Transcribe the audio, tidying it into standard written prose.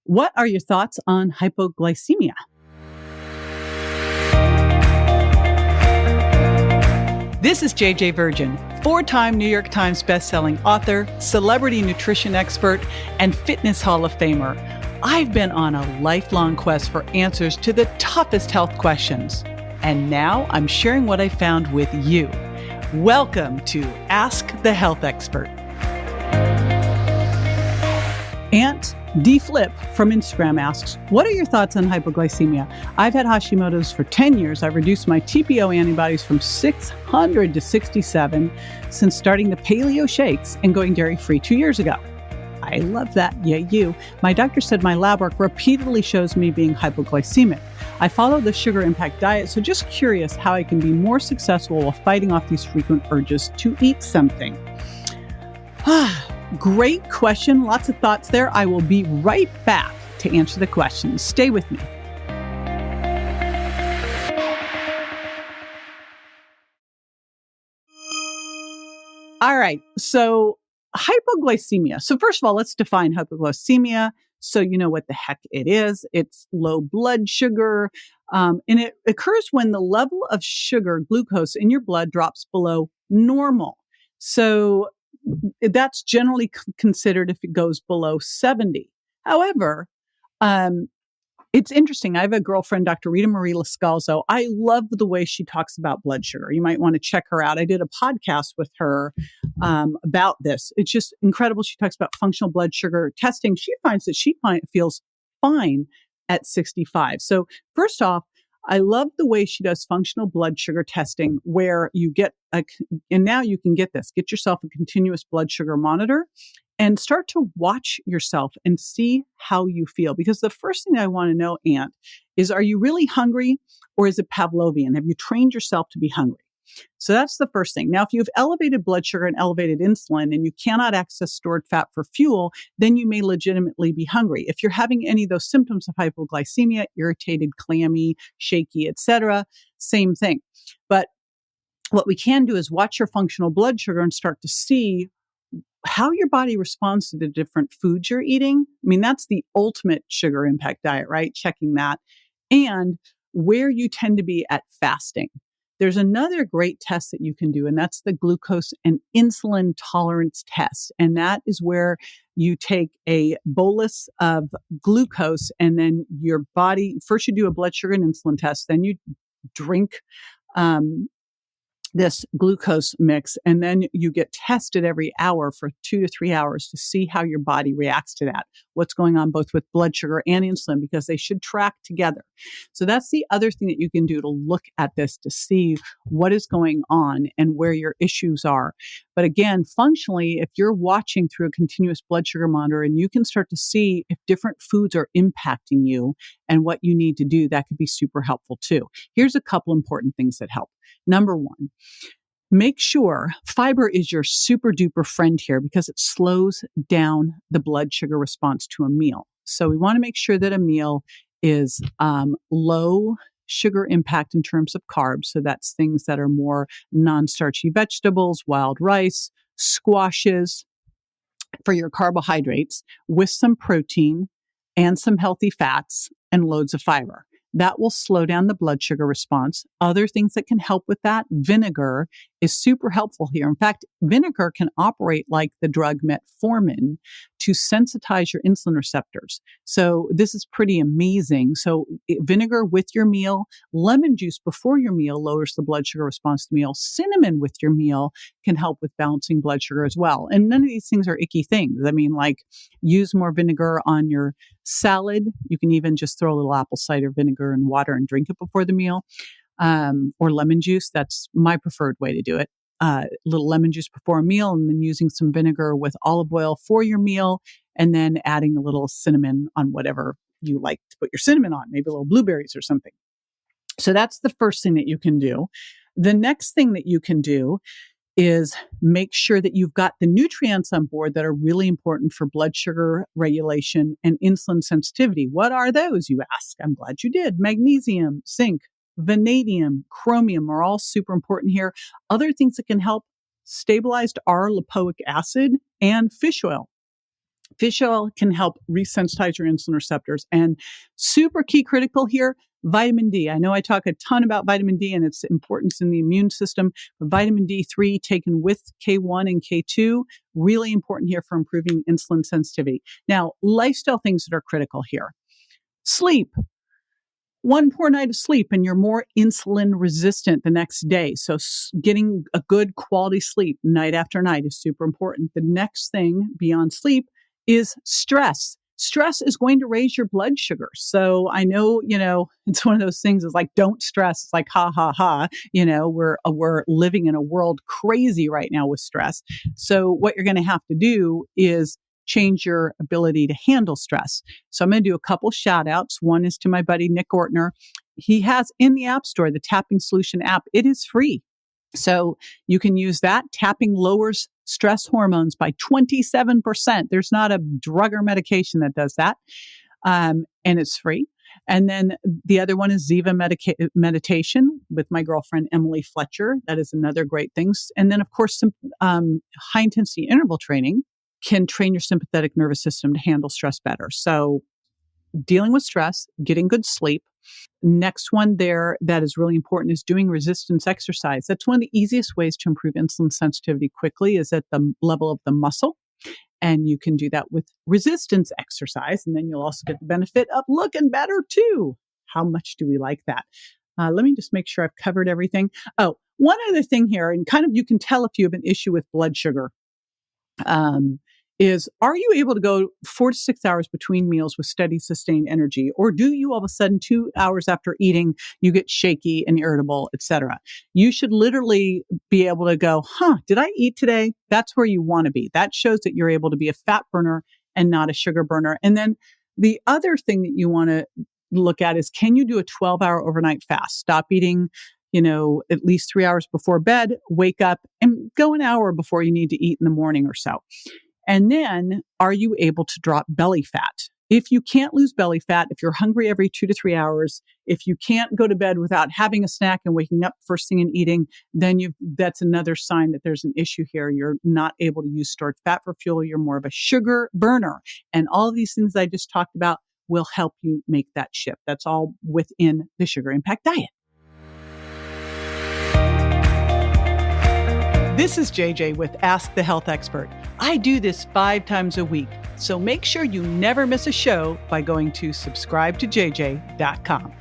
What are your thoughts on hypoglycemia? This is JJ Virgin, four-time New York Times bestselling author, celebrity nutrition expert, and fitness Hall of Famer. I've been on a lifelong quest for answers to the toughest health questions. And now I'm sharing what I found with you. Welcome to Ask the Health Expert. Aunt D. Flip from Instagram asks, what are your thoughts on hypoglycemia? I've had Hashimoto's for 10 years. I've reduced my TPO antibodies from 600 to 67 since starting the paleo shakes and going dairy-free 2 years ago. I love that. Yeah, you. My doctor said my lab work repeatedly shows me being hypoglycemic. I follow the sugar impact diet, so just curious how I can be more successful while fighting off these frequent urges to eat something. Great question. Lots of thoughts there. I will be right back to answer the questions. Stay with me. All right. So hypoglycemia. So first of all, let's define hypoglycemia so you know what the heck it is. It's low blood sugar. And it occurs when the level of sugar, glucose in your blood drops below normal. So that's generally considered if it goes below 70. However, it's interesting. I have a girlfriend, Dr. Rita Marie Lascalzo. I love the way she talks about blood sugar. You might want to check her out. I did a podcast with her about this. It's just incredible. She talks about functional blood sugar testing. She finds that she feels fine at 65. So first off, I love the way she does functional blood sugar testing where you get and now you can get yourself a continuous blood sugar monitor and start to watch yourself and see how you feel. Because the first thing I want to know, Aunt, is are you really hungry or is it Pavlovian? Have you trained yourself to be hungry? So that's the first thing. Now, if you have elevated blood sugar and elevated insulin and you cannot access stored fat for fuel, then you may legitimately be hungry. If you're having any of those symptoms of hypoglycemia, irritated, clammy, shaky, etc., same thing. But what we can do is watch your functional blood sugar and start to see how your body responds to the different foods you're eating. I mean, that's the ultimate sugar impact diet, right? Checking that. And where you tend to be at fasting. There's another great test that you can do, and that's the glucose and insulin tolerance test. And that is where you take a bolus of glucose and then your body, first you do a blood sugar and insulin test, then you drink this glucose mix, and then you get tested every hour for 2 to 3 hours to see how your body reacts to that, what's going on both with blood sugar and insulin, because they should track together. So that's the other thing that you can do to look at this to see what is going on and where your issues are. But again, functionally, if you're watching through a continuous blood sugar monitor and you can start to see if different foods are impacting you and what you need to do, that could be super helpful too. Here's a couple important things that help. Number one, make sure fiber is your super duper friend here because it slows down the blood sugar response to a meal. So we want to make sure that a meal is low sugar impact in terms of carbs. So that's things that are more non-starchy vegetables, wild rice, squashes for your carbohydrates with some protein and some healthy fats and loads of fiber. That will slow down the blood sugar response. Other things that can help with that, vinegar is super helpful here. In fact, vinegar can operate like the drug metformin to sensitize your insulin receptors. So this is pretty amazing. So vinegar with your meal, lemon juice before your meal lowers the blood sugar response to the meal. Cinnamon with your meal can help with balancing blood sugar as well. And none of these things are icky things. I mean, like use more vinegar on your salad. You can even just throw a little apple cider vinegar and water and drink it before the meal. Or lemon juice. That's my preferred way to do it. A little lemon juice before a meal and then using some vinegar with olive oil for your meal and then adding a little cinnamon on whatever you like to put your cinnamon on, maybe a little blueberries or something. So that's the first thing that you can do. The next thing that you can do is make sure that you've got the nutrients on board that are really important for blood sugar regulation and insulin sensitivity. What are those, you ask? I'm glad you did. Magnesium, zinc, vanadium, chromium are all super important here. Other things that can help stabilized R lipoic acid and fish oil. Fish oil can help resensitize your insulin receptors. And super key critical here, vitamin D. I know I talk a ton about vitamin D and its importance in the immune system, but vitamin D3 taken with K1 and K2, really important here for improving insulin sensitivity. Now, lifestyle things that are critical here. Sleep. One poor night of sleep and you're more insulin resistant the next day. So getting a good quality sleep night after night is super important. The next thing beyond sleep is stress. Stress is going to raise your blood sugar. So I know, it's one of those things is like, don't stress. It's like, ha, ha, ha. We're living in a world crazy right now with stress. So what you're going to have to do is change your ability to handle stress. So I'm going to do a couple shout outs. One is to my buddy, Nick Ortner. He has in the App Store, the Tapping Solution app. It is free. So you can use that. Tapping lowers stress hormones by 27%. There's not a drug or medication that does that. And it's free. And then the other one is Ziva meditation with my girlfriend, Emily Fletcher. That is another great thing. And then, of course, some high intensity interval training can train your sympathetic nervous system to handle stress better. So dealing with stress, getting good sleep. Next one there that is really important is doing resistance exercise. That's one of the easiest ways to improve insulin sensitivity quickly is at the level of the muscle. And you can do that with resistance exercise. And then you'll also get the benefit of looking better too. How much do we like that? Let me just make sure I've covered everything. Oh, one other thing here, and kind of you can tell if you have an issue with blood sugar. Is are you able to go 4 to 6 hours between meals with steady, sustained energy? Or do you all of a sudden 2 hours after eating, you get shaky and irritable, etc.? You should literally be able to go, did I eat today? That's where you want to be. That shows that you're able to be a fat burner and not a sugar burner. And then the other thing that you want to look at is, can you do a 12-hour overnight fast? Stop eating at least 3 hours before bed, wake up and go an hour before you need to eat in the morning or so. And then are you able to drop belly fat? If you can't lose belly fat, if you're hungry every 2 to 3 hours, if you can't go to bed without having a snack and waking up first thing and eating, then that's another sign that there's an issue here. You're not able to use stored fat for fuel. You're more of a sugar burner. And all of these things I just talked about will help you make that shift. That's all within the Sugar Impact Diet. This is JJ with Ask the Health Expert. I do this 5 times a week, so make sure you never miss a show by going to subscribetojj.com.